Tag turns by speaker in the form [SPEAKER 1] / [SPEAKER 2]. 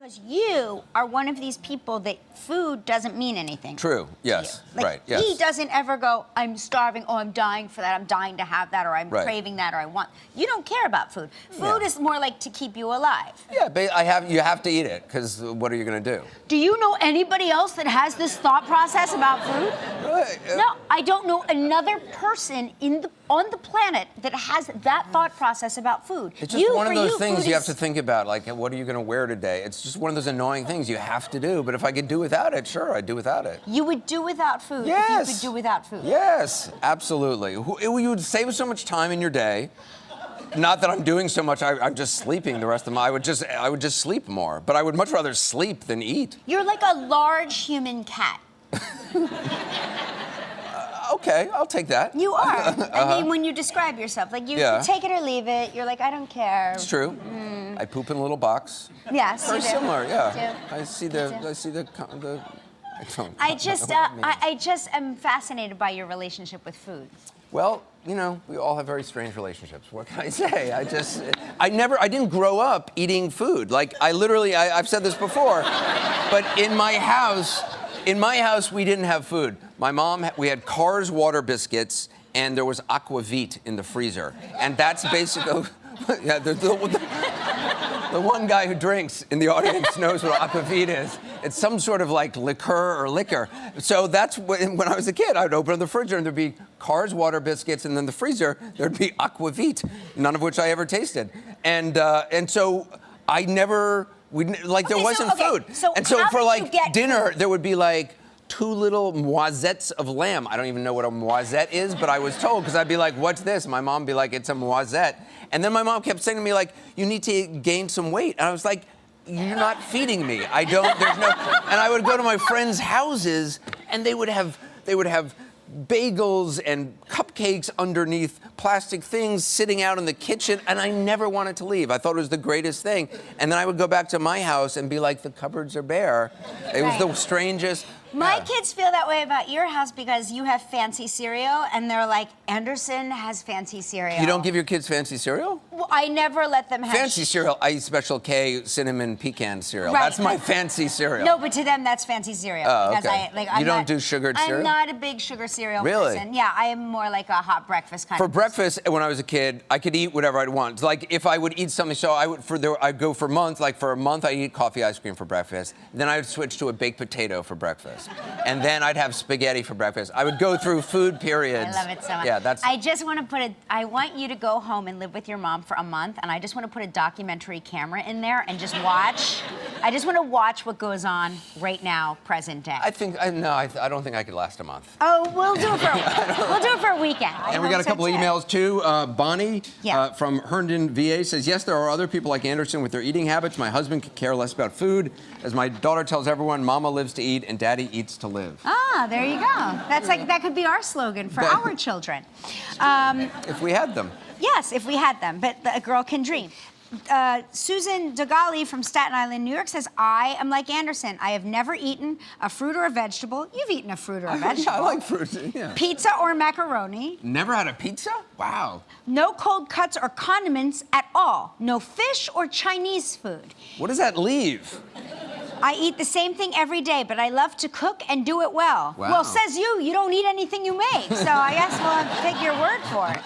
[SPEAKER 1] Because you are one of these people that food doesn't mean anything.
[SPEAKER 2] True. Yes.
[SPEAKER 1] Like,
[SPEAKER 2] right. Yes.
[SPEAKER 1] He doesn't ever go, I'm starving, oh, I'm dying for that, I'm dying to have that, or I'm craving that, or I want. You don't care about food. Food is more like to keep you alive.
[SPEAKER 2] Yeah, but you have to eat it, because what are you going to do?
[SPEAKER 1] Do you know anybody else that has this thought process about food? No, I don't know another person on the planet that has that thought process about food.
[SPEAKER 2] It's just one of those things you have to think about, like, what are you going to wear today? It's just one of those annoying things you have to do, but if I could do without it, sure, I'd do without it.
[SPEAKER 1] You would do without food
[SPEAKER 2] Yes.
[SPEAKER 1] if you could do without food.
[SPEAKER 2] Yes, absolutely. You would save so much time in your day. Not that I'm doing so much, I'm just sleeping the rest of my, I would just sleep more, but I would much rather sleep than eat.
[SPEAKER 1] You're like a large human cat.
[SPEAKER 2] Okay, I'll take that.
[SPEAKER 1] You are. I mean, when you describe yourself, like you take it or leave it. You're like, I don't care.
[SPEAKER 2] It's true. I poop in a little box.
[SPEAKER 1] Yes,
[SPEAKER 2] Very
[SPEAKER 1] you do.
[SPEAKER 2] similar, yeah.
[SPEAKER 1] You do.
[SPEAKER 2] I see the.
[SPEAKER 1] I just am fascinated by your relationship with food.
[SPEAKER 2] Well, you know, we all have very strange relationships. What can I say? I didn't grow up eating food. Like, I've said this before, but in my house, we didn't have food. My mom, we had Cars water biscuits, and there was aquavit in the freezer. And that's basically, yeah, the one guy who drinks in the audience knows what aquavit is. It's some sort of like liqueur or liquor. So that's when I was a kid, I would open the fridge and there'd be Cars water biscuits, and then the freezer, there'd be aquavit, none of which I ever tasted. And so I never, there wasn't food. And so for like dinner, there would be like 2 little noisettes of lamb. I don't even know what a moisette is, but I was told, because I'd be like, what's this? My mom would be like, it's a moisette. And then my mom kept saying to me, like, you need to gain some weight. And I was like, you're not feeding me. And I would go to my friends' houses, and they would have bagels and cupcakes underneath plastic things sitting out in the kitchen, and I never wanted to leave. I thought it was the greatest thing. And then I would go back to my house and be like, the cupboards are bare. It was the strangest.
[SPEAKER 1] My kids feel that way about your house because you have fancy cereal, and they're like, Anderson has fancy cereal.
[SPEAKER 2] You don't give your kids fancy cereal?
[SPEAKER 1] Well, I never let them have
[SPEAKER 2] fancy cereal. I eat Special K cinnamon pecan cereal.
[SPEAKER 1] Right,
[SPEAKER 2] that's my fancy cereal.
[SPEAKER 1] No, but to them that's fancy cereal.
[SPEAKER 2] Oh,
[SPEAKER 1] because
[SPEAKER 2] okay. You don't do sugared cereal?
[SPEAKER 1] I'm not a big sugar cereal
[SPEAKER 2] Really?
[SPEAKER 1] person. Yeah, I am more like a hot breakfast kind
[SPEAKER 2] For
[SPEAKER 1] of person.
[SPEAKER 2] breakfast, when I was a kid, I could eat whatever I'd want. Like if I would eat something, so I'd go for months. Like for a month, I'd eat coffee ice cream for breakfast. Then I would switch to a baked potato for breakfast, and then I'd have spaghetti for breakfast. I would go through food periods.
[SPEAKER 1] I love it so much.
[SPEAKER 2] Yeah, that's.
[SPEAKER 1] I just want to I want you to go home and live with your mom for a month, and I just want to put a documentary camera in there and just watch. I just want to watch what goes on right now, present day.
[SPEAKER 2] I don't think I could last a month.
[SPEAKER 1] Oh, we'll do it for a weekend.
[SPEAKER 2] And we got a couple of emails too. Bonnie from Herndon, VA says, yes, there are other people like Anderson with their eating habits. My husband could care less about food. As my daughter tells everyone, Mama lives to eat and Daddy eats to live.
[SPEAKER 1] Ah, there you go. That's like, that could be our slogan for our children.
[SPEAKER 2] If we had them.
[SPEAKER 1] Yes, if we had them, but a girl can dream. Susan Degali from Staten Island, New York says, I am like Anderson. I have never eaten a fruit or a vegetable. You've eaten a fruit or a vegetable.
[SPEAKER 2] Yeah, I like fruit, yeah.
[SPEAKER 1] Pizza or macaroni.
[SPEAKER 2] Never had a pizza? Wow.
[SPEAKER 1] No cold cuts or condiments at all. No fish or Chinese food.
[SPEAKER 2] What does that leave?
[SPEAKER 1] I eat the same thing every day, but I love to cook and do it well.
[SPEAKER 2] Wow.
[SPEAKER 1] Well, says you don't eat anything you make, so I guess we'll have to take your word for it.